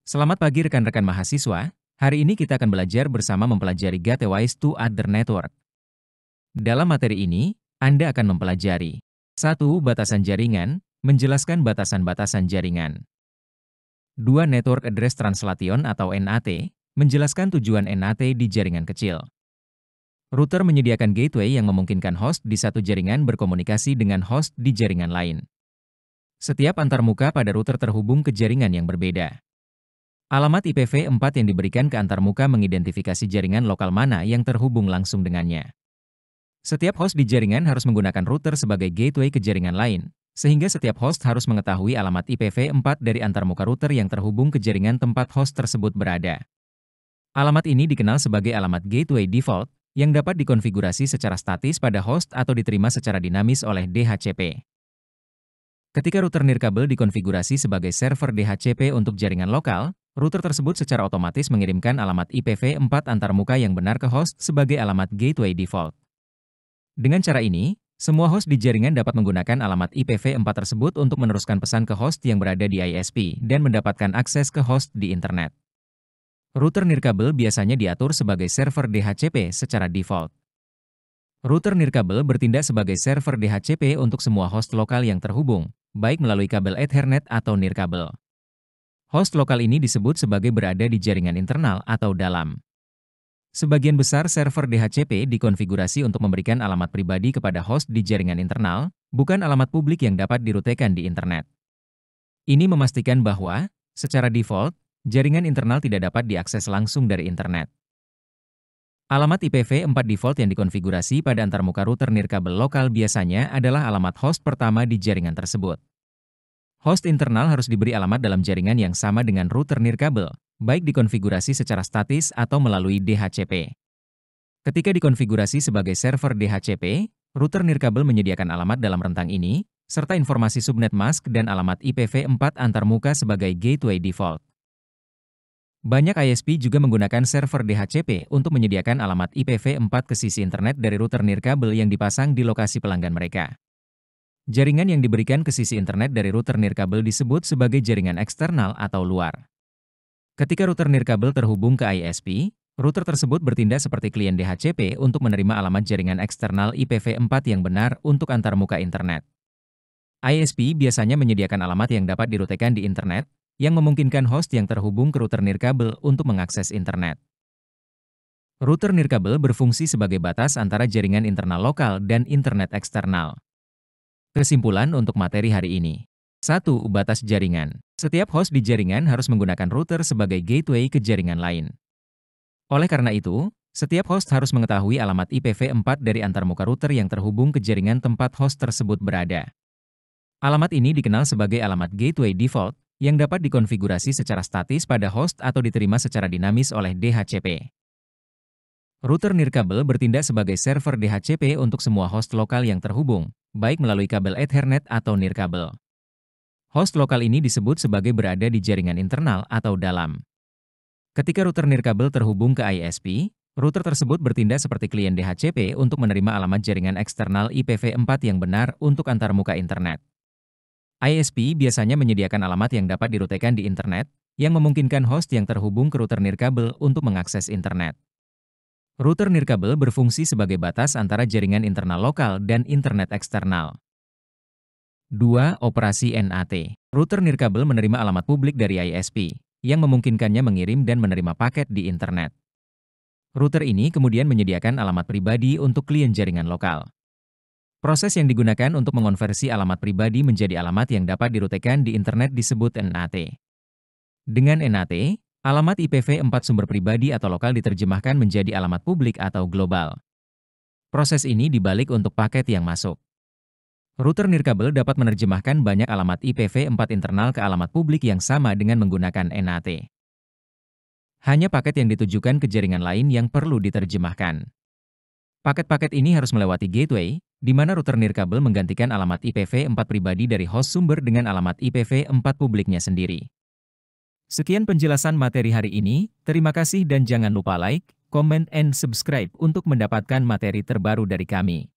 Selamat pagi rekan-rekan mahasiswa. Hari ini kita akan belajar bersama mempelajari Gateways to Other Network. Dalam materi ini, Anda akan mempelajari 1. Batasan jaringan, menjelaskan batasan-batasan jaringan. 2. Network Address Translation atau NAT, menjelaskan tujuan NAT di jaringan kecil. Router menyediakan gateway yang memungkinkan host di satu jaringan berkomunikasi dengan host di jaringan lain. Setiap antarmuka pada router terhubung ke jaringan yang berbeda. Alamat IPv4 yang diberikan ke antarmuka mengidentifikasi jaringan lokal mana yang terhubung langsung dengannya. Setiap host di jaringan harus menggunakan router sebagai gateway ke jaringan lain, sehingga setiap host harus mengetahui alamat IPv4 dari antarmuka router yang terhubung ke jaringan tempat host tersebut berada. Alamat ini dikenal sebagai alamat gateway default, yang dapat dikonfigurasi secara statis pada host atau diterima secara dinamis oleh DHCP. Ketika router nirkabel dikonfigurasi sebagai server DHCP untuk jaringan lokal, router tersebut secara otomatis mengirimkan alamat IPv4 antarmuka yang benar ke host sebagai alamat gateway default. Dengan cara ini, semua host di jaringan dapat menggunakan alamat IPv4 tersebut untuk meneruskan pesan ke host yang berada di ISP dan mendapatkan akses ke host di internet. Router nirkabel biasanya diatur sebagai server DHCP secara default. Router nirkabel bertindak sebagai server DHCP untuk semua host lokal yang terhubung, baik melalui kabel Ethernet atau nirkabel. Host lokal ini disebut sebagai berada di jaringan internal atau dalam. Sebagian besar server DHCP dikonfigurasi untuk memberikan alamat pribadi kepada host di jaringan internal, bukan alamat publik yang dapat dirutekan di internet. Ini memastikan bahwa, secara default, jaringan internal tidak dapat diakses langsung dari internet. Alamat IPv4 default yang dikonfigurasi pada antarmuka router nirkabel lokal biasanya adalah alamat host pertama di jaringan tersebut. Host internal harus diberi alamat dalam jaringan yang sama dengan router nirkabel, baik dikonfigurasi secara statis atau melalui DHCP. Ketika dikonfigurasi sebagai server DHCP, router nirkabel menyediakan alamat dalam rentang ini, serta informasi subnet mask dan alamat IPv4 antarmuka sebagai gateway default. Banyak ISP juga menggunakan server DHCP untuk menyediakan alamat IPv4 ke sisi internet dari router nirkabel yang dipasang di lokasi pelanggan mereka. Jaringan yang diberikan ke sisi internet dari router nirkabel disebut sebagai jaringan eksternal atau luar. Ketika router nirkabel terhubung ke ISP, router tersebut bertindak seperti klien DHCP untuk menerima alamat jaringan eksternal IPv4 yang benar untuk antarmuka internet. ISP biasanya menyediakan alamat yang dapat dirutekan di internet, yang memungkinkan host yang terhubung ke router nirkabel untuk mengakses internet. Router nirkabel berfungsi sebagai batas antara jaringan internal lokal dan internet eksternal. Kesimpulan untuk materi hari ini. 1. Batas jaringan. Setiap host di jaringan harus menggunakan router sebagai gateway ke jaringan lain. Oleh karena itu, setiap host harus mengetahui alamat IPv4 dari antarmuka router yang terhubung ke jaringan tempat host tersebut berada. Alamat ini dikenal sebagai alamat gateway default, yang dapat dikonfigurasi secara statis pada host atau diterima secara dinamis oleh DHCP. Router nirkabel bertindak sebagai server DHCP untuk semua host lokal yang terhubung, baik melalui kabel Ethernet atau nirkabel. Host lokal ini disebut sebagai berada di jaringan internal atau dalam. Ketika router nirkabel terhubung ke ISP, router tersebut bertindak seperti klien DHCP untuk menerima alamat jaringan eksternal IPv4 yang benar untuk antarmuka internet. ISP biasanya menyediakan alamat yang dapat dirutekan di internet, yang memungkinkan host yang terhubung ke router nirkabel untuk mengakses internet. Router nirkabel berfungsi sebagai batas antara jaringan internal lokal dan internet eksternal. 2. Operasi NAT. Router nirkabel menerima alamat publik dari ISP, yang memungkinkannya mengirim dan menerima paket di internet. Router ini kemudian menyediakan alamat pribadi untuk klien jaringan lokal. Proses yang digunakan untuk mengonversi alamat pribadi menjadi alamat yang dapat dirutekan di internet disebut NAT. Dengan NAT, alamat IPv4 sumber pribadi atau lokal diterjemahkan menjadi alamat publik atau global. Proses ini dibalik untuk paket yang masuk. Router nirkabel dapat menerjemahkan banyak alamat IPv4 internal ke alamat publik yang sama dengan menggunakan NAT. Hanya paket yang ditujukan ke jaringan lain yang perlu diterjemahkan. Paket-paket ini harus melewati gateway, di mana router nirkabel menggantikan alamat IPv4 pribadi dari host sumber dengan alamat IPv4 publiknya sendiri. Sekian penjelasan materi hari ini, terima kasih dan jangan lupa like, comment, and subscribe untuk mendapatkan materi terbaru dari kami.